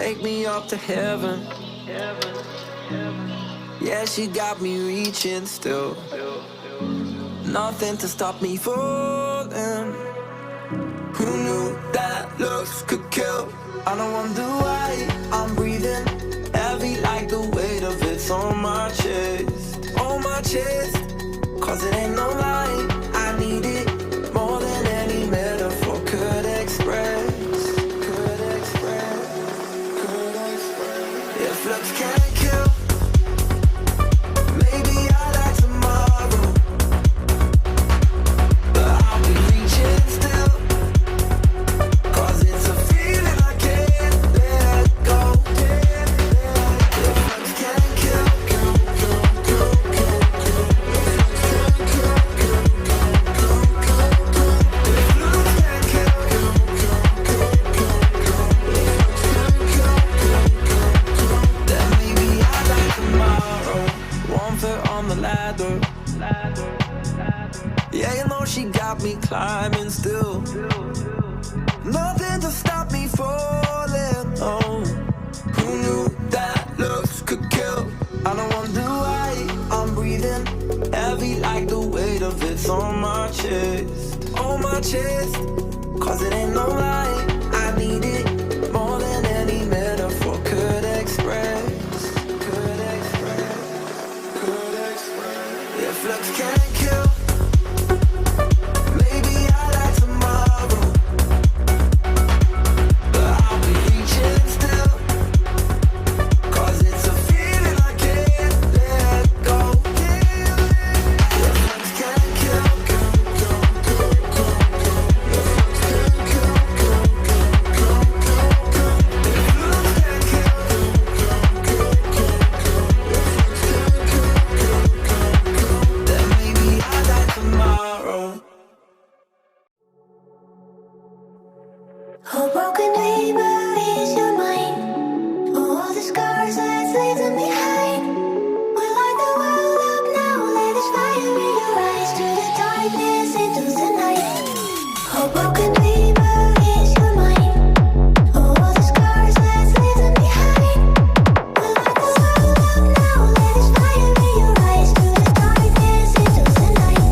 take me up to heaven. Yeah, she got me reaching still. Nothing to stop me falling. Who knew that looks could kill? I don't wonder why I'm breathing heavy like the weight of it's on my chest. On my chest. Cause it ain't no lie, I need it more than any metaphor could express. Could express, could express. If looks can't kill, maybe I'll die tomorrow, but I'll be reaching still. Cause it's a feeling I can't let go. If looks can't kill, yeah, you know she got me climbing still. Nothing to stop me falling. Oh, who knew that looks could kill? I don't wonder why I'm breathing heavy like the weight of it's on my chest. On my chest. Cause it ain't no lie, I need it more than any metaphor could express. Could express, could express. If looks can't kill, maybe I'll die tomorrow, but I'll be reaching still. Cause it's a feeling I can't let go. If looks can't kill, then maybe I'll die tomorrow. A broken neighbor is your mind. All the scars that's leaving behind. We light the world up now. Let us fire in your eyes. Through the darkness into the night. A broken neighbor is your mind. All the scars that's leaving behind. We light the world up now. Let us fire in your eyes. Through the darkness into the night.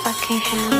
Fucking hell.